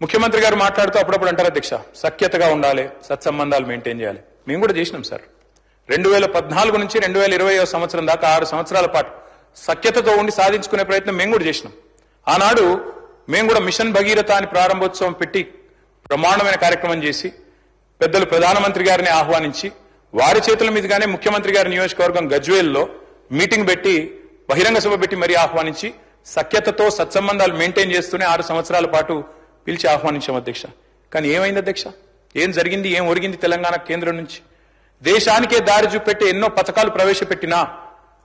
ముఖ్యమంత్రి గారు మాట్లాడుతూ అప్పుడప్పుడు అంటారు అధ్యక్ష, సఖ్యతగా ఉండాలి, సత్సంబంధాలు మెయింటైన్ చేయాలి. మేము కూడా చేసినాం సార్. 2014 నుంచి 2020 సంవత్సరం దాకా 6 సంవత్సరాల పాటు సఖ్యతతో ఉండి సాధించుకునే ప్రయత్నం మేము కూడా చేసినాం. ఆనాడు మేము కూడా మిషన్ భగీరథ అని ప్రారంభోత్సవం పెట్టి బ్రహ్మాండమైన కార్యక్రమం చేసి పెద్దలు ప్రధానమంత్రి గారిని ఆహ్వానించి వారి చేతుల మీదుగానే ముఖ్యమంత్రి గారి నియోజకవర్గం గజ్వేల్లో మీటింగ్ పెట్టి బహిరంగ సభ పెట్టి మరీ ఆహ్వానించి సఖ్యతతో సత్సంబంధాలు మెయింటైన్ చేస్తూనే 6 సంవత్సరాల పాటు పిలిచి ఆహ్వానించాం అధ్యక్ష. కానీ ఏమైంది అధ్యక్ష? ఏం జరిగింది, ఏం ఒరిగింది? తెలంగాణ కేంద్రం నుంచి దేశానికే దారి చూపెట్టి ఎన్నో పథకాలు ప్రవేశపెట్టినా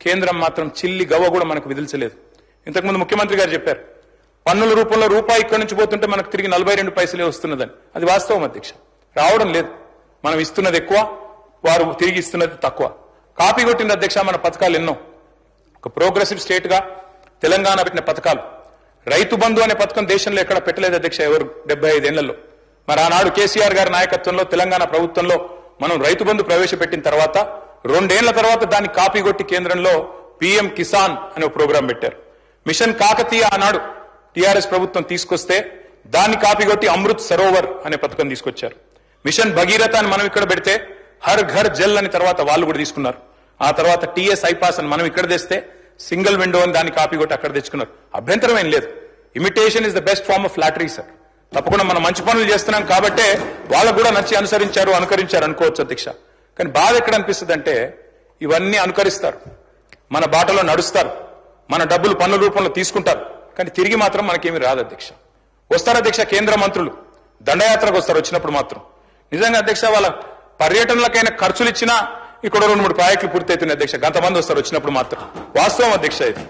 కేంద్రం మాత్రం చిల్లి గవ్వ కూడా మనకు విధిల్చలేదు. ఇంతకుముందు ముఖ్యమంత్రి గారు చెప్పారు, పన్నుల రూపంలో రూపాయి ఇక్కడి నుంచి పోతుంటే మనకు తిరిగి 42 పైసలే వస్తున్నదని. అది వాస్తవం అధ్యక్ష, రావడం లేదు. మనం ఇస్తున్నది ఎక్కువ, వారు తిరిగి ఇస్తున్నది తక్కువ. కాపీ కొట్టింది అధ్యక్ష మన పథకాలు ఎన్నో. ఒక ప్రోగ్రెసివ్ స్టేట్ గా తెలంగాణ పెట్టిన పథకాలు, రైతు బంధు అనే పథకం దేశంలో ఎక్కడ పెట్టలేదు అధ్యక్ష ఎవరు 75 ఏళ్లలో. మరి ఆనాడు కేసీఆర్ గారి నాయకత్వంలో తెలంగాణ ప్రభుత్వంలో మనం రైతు బంధు ప్రవేశపెట్టిన తర్వాత 2 ఏళ్ల తర్వాత దాన్ని కాపీ కొట్టి కేంద్రంలో పీఎం కిసాన్ అనే ఒక ప్రోగ్రాం పెట్టారు. మిషన్ కాకతీయ ఆనాడు టీఆర్ఎస్ ప్రభుత్వం తీసుకొస్తే దాన్ని కాపీ కొట్టి అమృత్ సరోవర్ అనే పథకం తీసుకొచ్చారు. మిషన్ భగీరథ అని మనం ఇక్కడ పెడితే హర్ ఘర్ జల్ అని తర్వాత వాళ్ళు కూడా తీసుకున్నారు. ఆ తర్వాత టీఎస్ ఐపాస్ అని మనం ఇక్కడ తెస్తే సింగిల్ విండో అని దాన్ని కాపీ కొట్టి అక్కడ తెచ్చుకున్నారు. అభ్యంతరం ఏం లేదు. Imitation is the best form of flattery sir. తప్పకుండా మనం మంచి పనులు చేస్తున్నాం కాబట్టే వాళ్ళకు కూడా నచ్చి అనుకరించారు అనుకోవచ్చు అధ్యక్ష. కానీ బాధ ఎక్కడ అనిపిస్తుంది అంటే, ఇవన్నీ అనుకరిస్తారు, మన బాటలో నడుస్తారు, మన డబ్బులు పన్నుల రూపంలో తీసుకుంటారు, కానీ తిరిగి మాత్రం మనకేమీ రాదు అధ్యక్ష. వస్తారు అధ్యక్ష కేంద్ర మంత్రులు దండయాత్రకు వస్తారు. వచ్చినప్పుడు మాత్రం నిజంగా అధ్యక్ష వాళ్ళ పర్యటనలకైనా ఖర్చులు ఇచ్చినా ఇక్కడ 2-3 ప్రాజెక్టులు పూర్తి అవుతున్నాయి అధ్యక్ష. గంతమంది వస్తారు వచ్చినప్పుడు మాత్రం. వాస్తవం అధ్యక్ష ఇది.